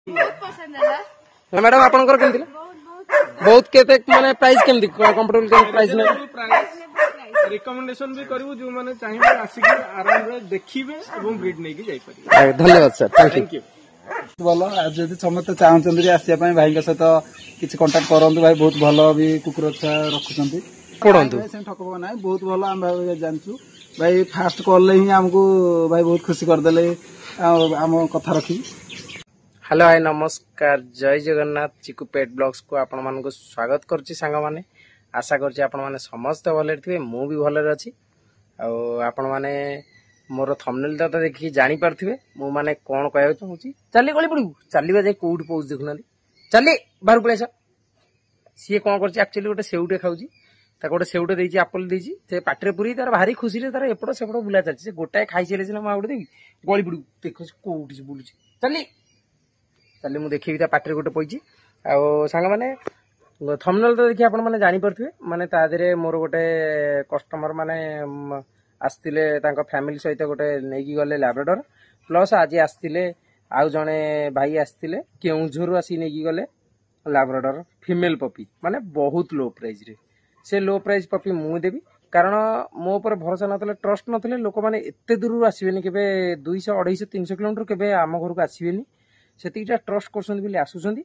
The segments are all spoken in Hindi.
मैडम आपनकर केमति बहुत केते माने प्राइस केमति कंफर्टेबल केमति प्राइस ने रिकमेंडेशन भी करिवु जो माने चाहिबे आसिक आराम रे देखिबे एवं ब्रीड नै कि जाई परिबे। धन्यवाद सर, थैंक यू। बोलो आज जदि समस्त चाहउछन जे आसिया पई भाई के सहित किछि कांटेक्ट करंतु भाई बहुत भलो भी कुकुर अच्छा रखुछंती पढंतु से ठकबो नै बहुत भलो हम भाई जानछु भाई फास्ट कॉल ले ही हमको भाई बहुत खुशी कर देले हम कथा रखी। हेलो हाय नमस्कार, जय जगन्नाथ। चिकू पेट ब्लॉग्स को आपण मान को स्वागत करछि सांग माने। आशा करछि आपण माने समस्त भले थिबे, मु भी भले अछि। आ आपण माने मोर थंबनेल तो देखि जानि पारथिबे मु माने कोन कहय चाहूछि। चली गली पड़ू चलीबा जे कोउठ पहुंच देखुनाली चली बाहर पळे सा सी कोन करछि एक्चुअली गोटे सेउटे खाउछि ता गोटे सेउटे देछि एप्पल देछि से पाटरे पुरी तार भारी खुशी रे तार एपड़ सेपड़ बुला चाछि से गोटाए खाइ चले सिना मा गोटे देबी गली पड़ू देखो कोउठ बुलुछि चली चली मु देखिबी ता पाटरे गोटे पइछि। आ सांग माने थंबनेल तो देखि आपण माने जानि परथिबे माने ता देरे मोर गोटे कस्टमर माने आस्तिले तांको फैमिली सहित गोटे नेकी गले लैब्राडोर प्लस आज आस्तिले आउ जने भाई आस्तिले केउझुर आसी नेकी गले लैब्राडोर फीमेल पपी माने बहुत लो प्राइस रे। से लो प्राइस पपी मु देबी कारण मो ऊपर भरोसा नथले ट्रस्ट नथले लोक माने एते दूर आसीबेनी केबे 200 250 300 किलोमीटर केबे आम घर को आसीबेनी सेतिटा ट्रस्ट करछन बिले आसुछंदी।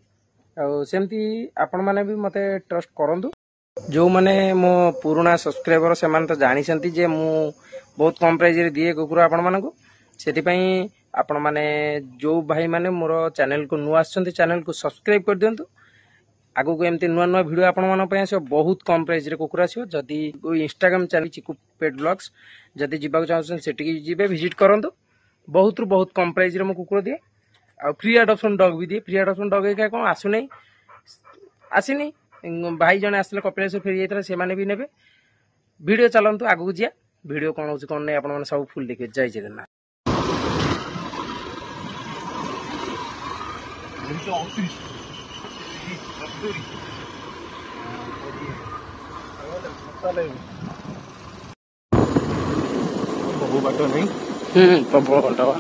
आ सेमती आपण माने भी मते ट्रस्ट करंतु जो माने मो पुराना सब्सक्राइबर से मान तो जानी संती जे मु बहुत कम प्राइस रे दिए कुकुर आपण माने को सेति पई आपण माने जो भाई माने मोर चैनल को नु आछंती चैनल को सब्सक्राइब कर दियंतु। आगु को एमती नुआ नुआ वीडियो आपण मान पई आसो बहुत कम प्राइस रे कुकुर आसीयो। जदी इंस्टाग्राम चैनल चिकू पेट ब्लॉग्स जदी जिबाक चाहछन सेटिकी जिबे विजिट करंतु। बहुत रु बहुत कम प्राइस रे मो कुकुर दिए आ फ्री एडॉप्शन डॉग भी दिए। फ्री एडॉप्शन डॉग के कोन आसु नै आसीनी भाई जने आसले कपिलेश्वर फेरी जाइतला से माने भी नेबे। वीडियो चलंतु आगु जिया वीडियो कोन होछ कोन नै आपण माने सब फुल देखिए। जय जगन्नाथ। बहु बाटो नहीं प्रबल बाटो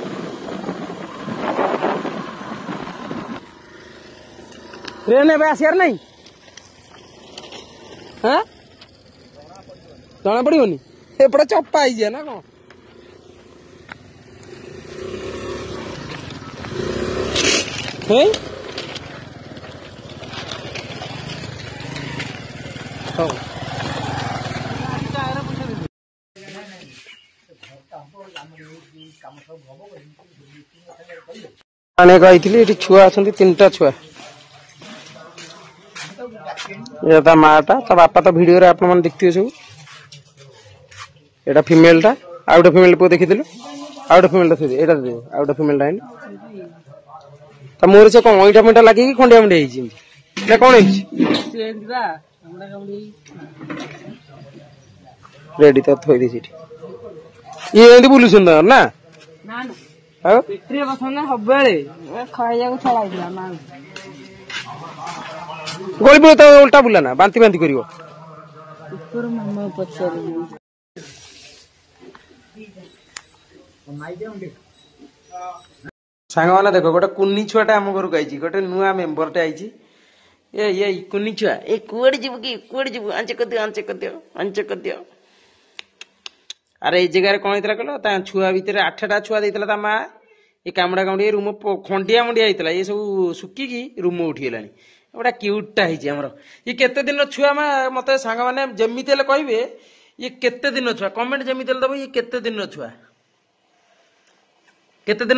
ट्रेन में आसियार नहीं हाँ जना पड़ोनी एपटे चप्पा आई ना कौन कही छुआ अच्छा 3टा छुआ ये माटा ता बापा तो वीडियो रे आपण मन देखथियो सब। एटा फीमेल ता आउट फीमेल को देखिदिलो आउट फीमेल ता एटा दे आउट फीमेल ता ता मोर से कोन ओइटा मिटा लागी कि खंडिया मिटा हिची ले कोन हिची सेंदरा हमरा कमडी रेडी तो थोई दे सिटी ये एंदी बुलु सुंदर ना ना हां पेट्री बसन हबेले खाइया को छलाई दिला ना गोली बोल तो उल्टा बुला ना बांती बांती करिवो ऊपर मम्मा पछर सांग माने देखो गोटे कुन्नी छुआटा हम घर को आइची गोटे नुआ मेंबर टे आइची ये कुन्नी छुआ ए कुआड जिबु आंचे कर दियो अरे ए जगह रे कोन हितला कलो ता छुआ भीतर 8टा छुआ देतला ता मा ए कामडा कामडी रूम खंडिया मंडिया हितला ये सब सुकी की रूम उठी गेलानी गोटा क्यूटा है हमर ये केते दिन छुआ मत सांग माने जमीते कहबे ये केते दिन छुआ कमेंट जमीते दबो ये केते दिन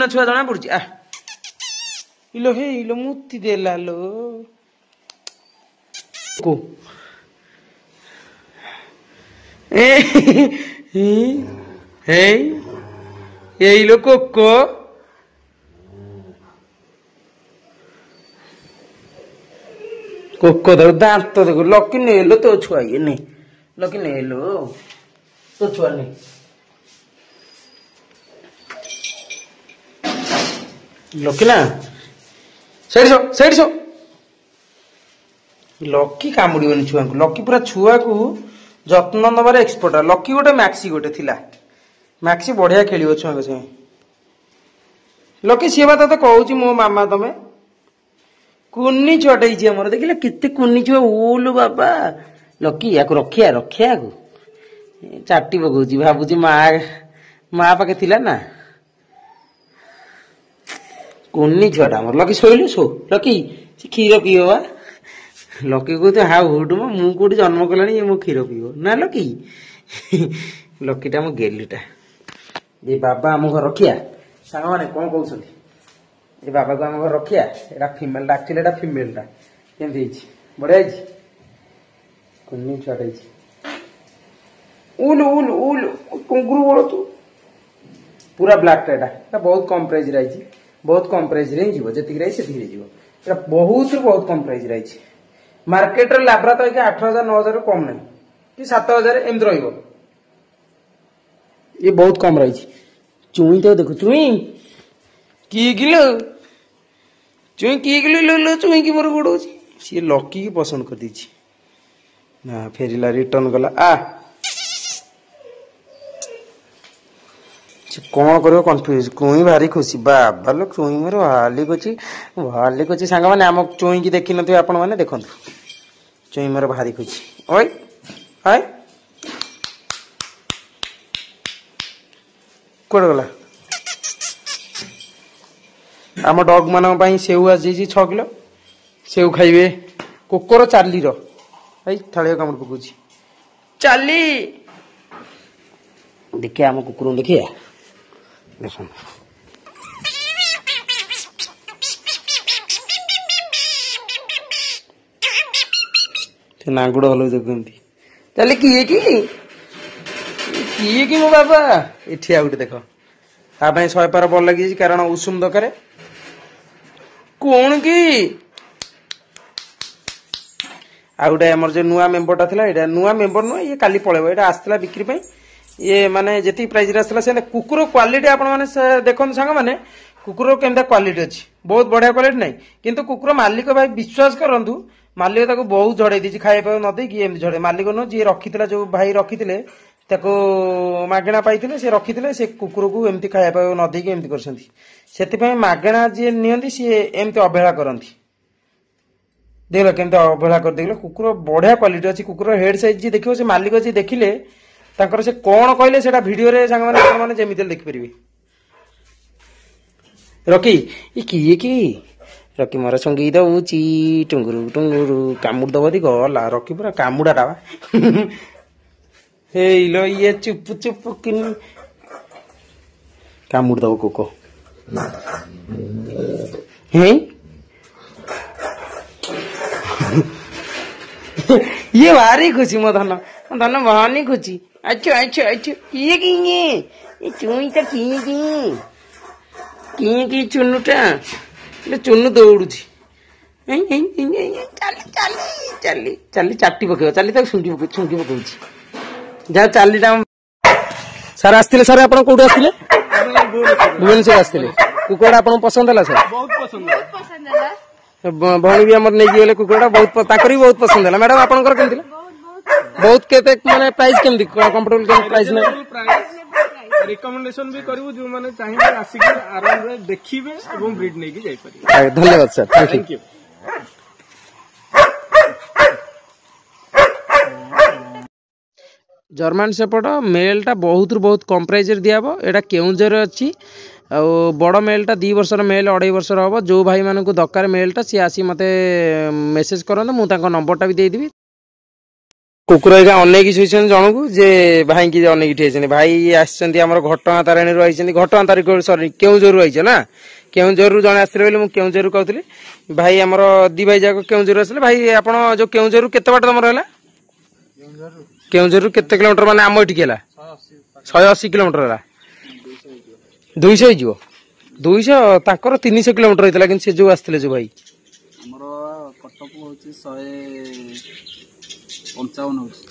छुआ जना पड़ुची आ इलो हे इलो मुती देला लो को हे ये इलो कोको कोको दर दांत तो देखो लकी ने लो तो छुआ ये नहीं लकी ने लो तो छुआ नहीं लकी ना साइड सो लकी कामुड़ीबनी छुआ को लकी पूरा छुआ को जत्न नबार एक्सपर्ट लकी गोटे मैक्सी गोटे थिला मैक्सी बढ़िया खेल छुआ से लकी सी बात तो कहूँ मो मामा तमें କୁନି ଛୁଆଟା ହେଇଛି ଆମର ଦେଖିଲେ କେତେ କୁନି ଛୁଆ ଉଲୁ ବାବା ଲକି ୟାକୁ ରଖିଆ ୟାକୁ ଚାଟି ପକଉଛି ଭାବୁଛି ମା ପାଖେ ଥିଲା ନା କୁନି ଛୁଆଟା ଆମର ଲକି ଶୋଇଲୁ ଲକି ସେ କ୍ଷୀର ପିଇବ ବା ଲକି କହୁଛି ହାଉ ହୁଟୁ ମୁଁ କୋଉଠି ଜନ୍ମ କଲାଣି ମୋ କ୍ଷୀର ପିଇବ ନା ଲକି ଲକିଟା ମୋ ଗେଲିଟା ଏ ବାବା ଆମ ଘର ରଖିଆ ସାଙ୍ଗମାନେ କଣ କହୁଛନ୍ତି ଏ ବାବାକୁ ଆମ ଘର ରଖିଆ ଏଟା ଫିମେଲଟା ଆକ୍ଚୁଆଲି ଏଟା ଫିମେଲଟା କେମିତି ହେଇଛି ବଢିଆ ହେଇଛି କୁନି ଛୁଆଟା ହେଇଛି ଉଲୁ ଉଲୁ ଉଲୁ କୁଙ୍ଗୁରୁ ବଳ ତୁ ପୁରା ବ୍ଲାକଟା ଏଟା ବହୁତ କମ ପ୍ରାଇଜରେ ଆଇଛି ବହୁତ କମ ପ୍ରାଇଜରେ ହିଁ ଯିବ ଯେତିକି ରହିଛି ସେତିକି ଯିବ ଏଟା ବହୁତ କମ ପ୍ରାଇଜରେ ଆଇଛି ମାର୍କେଟରେ ଲାବ୍ରା ତ 8,000 9,000 କମ ନାହିଁ କି 7,000 ଏମିତି ରହିବ ये बहुत कम रही चुई तो देखो चुई किलो चुई किलो लो लो चुई की मोर गोड़ सी लकी की पसंद कर दीची ना फेरिला रिटर्न गला कौन करो कन्फ्यूज चुई भारी खुशी बाबा लो चुई मोर हाली कोची सांग मैंने आम चुई की देखी नथिबे आपण माने देखंतु चुई मोर भारी खुशी ओए हाय कुआड़े गला आम डग मान सेऊ आसी 6 किलो सेऊ खाइबे कुकुर चाली थालिया कामुड़ पकाउछि चाली देखिए आम कुकुर देखिए देख नागुड़ हल देखते चले किए कि मो बाबा एठी आ गोटे देख ता 100 पार बल लगी कारण उषुम दरकार कौन कि आ गोटे आमर जो नुआ मेम्बरटा था ये नुआ मेम्बर नुह ये काली पड़ेब ये आसला बिक्री ये माने जी प्राइस आसला से कुकुर क्वालिटी आपण मैंने देखो सांग मैंने कुकुर केमता क्वालिटी अच्छी बहुत बढ़िया क्वालिटी नहीं किंतु कुकुर मालिक भाई विश्वास करंतु मालिक ताको बहुत झड़े दी खाଇବା नदी कि एम झड़े मालिक नु जी रखी जो भाई रखी मागेणा पाई से रखी से कुकुर को एमती खाଇବା नदी एमती कर मागेणा जी नि सी एमती अवहेला करती देख केमती अवहेला कर देख कुकुर बढ़िया क्वालिटी अच्छी कुकुर हेड साइज जी देखिए से मालिक जी देखिले से कौन कहले से वीडियो रे सांग मैंने जमी देखिपारे रखी ये किए कि रखी मोर संगी दौची टुंगुरु टुंगुरु कामुड़ दब दी गला रखी पूरा कामुड़ा टा हे लो ये चुप चुप किन कामुड़ दब कोको हे ये भारी खुशी मो धन धन भारी खुशी अच्छा अच्छा अच्छा ये चुई तो की चुनुटा चुनु दौड़ू चली चली चाटी पकेब चली छुंकी पकाऊ जहाँ चालीटा सार आसते सार आप कौट आसते भुवनेश्वर आसते कुकुड़ा आप पसंद है सर बहुत पसंद भौणी भी नहीं गले कुकुड़ा बहुत भी बहुत पसंद है मैडम आपंकर केमती बहुत केते माने प्राइस केमती कंफर्टेबल प्राइस में रिकमेंडेशन भी करू जो माने चाहिए आसिक आराम रे देखिबे एवं ब्रीड नै कि जाई पारी धन्यवाद सर थैंक यू जर्मन सेपट मेलटा बहुत कम प्राइस दिहब एटा केउंझर अच्छी बड़ मेलटा 2 वर्षर मेल 2.5 वर्षर हम जो भाई मानक दरकार मेलटा सी आसी मते मेसेज करते मुझे नंबरटा भी देदेवि कुकुर एका अनेक शोन जनकू जे भाई की अनेक ठेसन भाई आम घटगाँ तारिणी आई घटगाँ तारीख सरी केउझर आई ना केउझर जन आसते बोले मुझे केउझर कहती भाई आमर दी भाई जाक केउझर आसे भाई आप जो केउझर केते बाट तुम है केउझर केते किलोमीटर माने आम एटिक है 180 किलोमीटर है 200 हो 200 ताकर 300 किलोमीटर होता कि से जो आसते जो भाई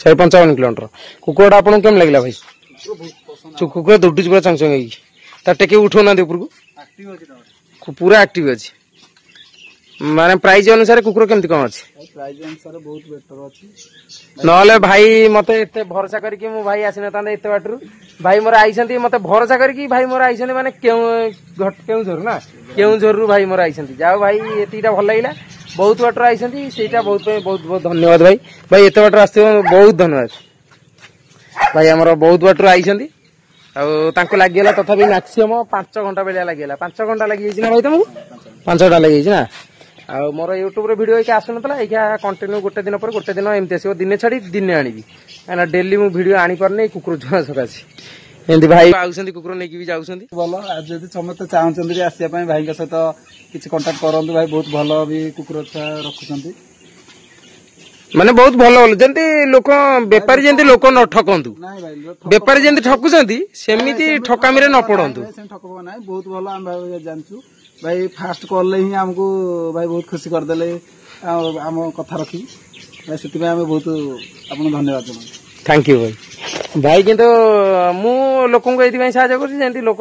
शहे 55 किलोमीटर कुकुड़ा आपको केम लगे भाई कुकुर दौड़ू पूरा चंग चंग टेके उठो ना ऊपर को पूरा एक्टिव अच्छी माने प्राइस अनुसार कुकुर केमती कौन अच्छी प्राइस अनुसार बहुत बेटर अच्छी नले भाई मते एते भरोसा करके मो भाई आसी नता एते बाटरू भाई मोर आइसंती मते भरोसा करके भाई मोर आइसंती माने केउझर ना केउझर रु भाई मोर आइसंती जाओ भाई एतीटा भल लागिला बहुत बाटर आई बहुत बहुत बहुत धन्यवाद भाई भाई एत बाटर आस बहुत धन्यवाद भाई आमर बहुत बाटर आई लगे तथापि मैक्सीयम 5 घंटा बेलिया लगे 5 घंटा लगी ना भाई तुमको 5 घंटा लगी ना आ मोर यूट्यूब रे वीडियो एक आसुनता एका कंटिन्यू गोटे दिन पर गोटे दिन एमती आसो दिने छाड़ी दिने आनी कहीं डेली मु वीडियो आनी पारनी कुकुर छुआ सकाशे एमती भाई आउसंदी कुकुर नहीं भी जाउसंदी भल आज जब समस्त चाहते आसिया भाई सहित किसी कंटाक्ट करूँ भाई बहुत भल भी कुकुर छुआ रखुंट माने बहुत भल भल जंती लोक बेपारी जंती लोक न ठकंतु बेपारी जंती ठकुचंती सेमिति ठकामी रे न पड़ंतु ठक ना बहुत भल आम भाई जानचु भाई फास्ट कॉल ही आमको भाई बहुत खुशी करदे आम कथा रखी भाई से बहुत आपको धन्यवाद जनाऊँ थैंक यू भाई भाई किंतु मु लोकों को एथि साहाय्य करछि जेंति लोक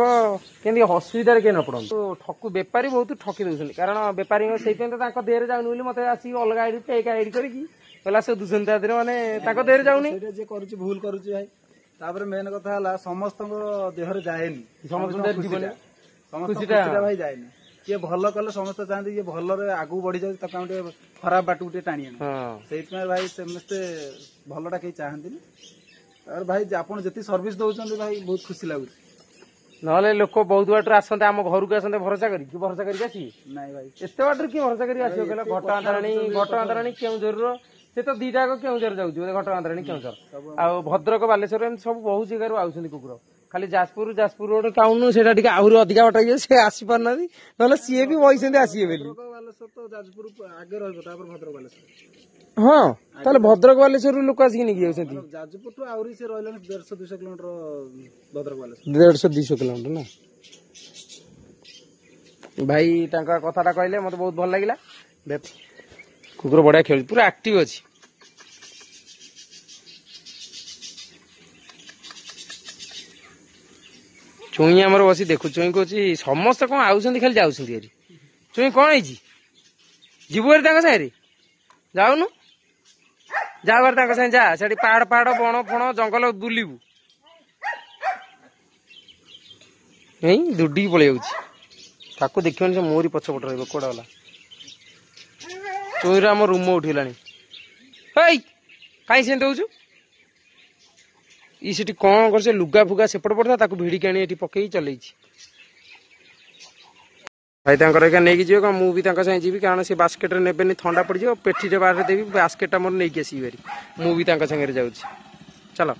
केंति असुविधा रे के न पड़न तो ठकु बेपारी बहुत ठकी दउछन कारण बेपारी सेहि पे ताको देहरे जाउन बोली मते आसी अलग आईडी फेक आईडी करिकी पला से दुसन ता देहरे माने ताको देहरे जाउनी जे करूछि भूल करूछि भाई तापर मेन कथा हला समस्त देहरे जाएनी समस्त देहरे जीवन समस्त भाई जाएनी ये भल कले समस्त चाहते ये भल आगू बढ़ी जाए तक खराब बाट गोटे टाणी से भाई समस्ते भलटा कहीं चाहती और भाई आप जी सर्विस दौरान भाई बहुत खुशी लगुच ना लोक बहुत बाटर आसते आम घर को आसते भरोसा करके आसी नाई भाई एत बाटर किए भरोसा कर घटगांतराणी केउझर से तो दीटा केउझर जाऊँ घटगांतराणी केउझर आ भद्रक बालेश्वर सब बहुत जगह आउछंती कुकुर खाली जाजपुर रोड काउनु सेटा टिके आहुरी अधिका बाटा ये से आसी पारना ना सी भी बही आसिए हाँ ताले भद्रक बालेश्वर लोक आसिक नहीं जाजपुर आहुरी से रही 150-200 किलोमीटर भद्रक बालेश्वर 150-200 किलोमीटर ना भाई तांका कथाटा कहले मते बहुत भल लागिला कुकुर बढ़िया खेल पूरा एक्टिव अच्छी चुई आमर बस देखु चुई कह समस्त कौन आउसंदी खाली जाउसंदी हेरी चुई कौन है जीवु हेरी सागे जाऊनु जाबार सागे जा से पहाड़ पहाड़ बण फण जंगल बुलू नहीं दुडी पलि जाऊँ देखिए से मोरी पछपट रहा कौड़ा वाला चुईर आम रूम उठिला कहीं से दौचु ई सेठी कौन कर लुगा फुगा सेपट पड़ता भिड़िक आनी पकई चल भाई नहीं जीव मुझे जी कारण से बास्केट ने थंडा पड़ जाए पेटी बाहर देवी बास्केटा मोर नहीं आसि मुझे जाऊँ चलो।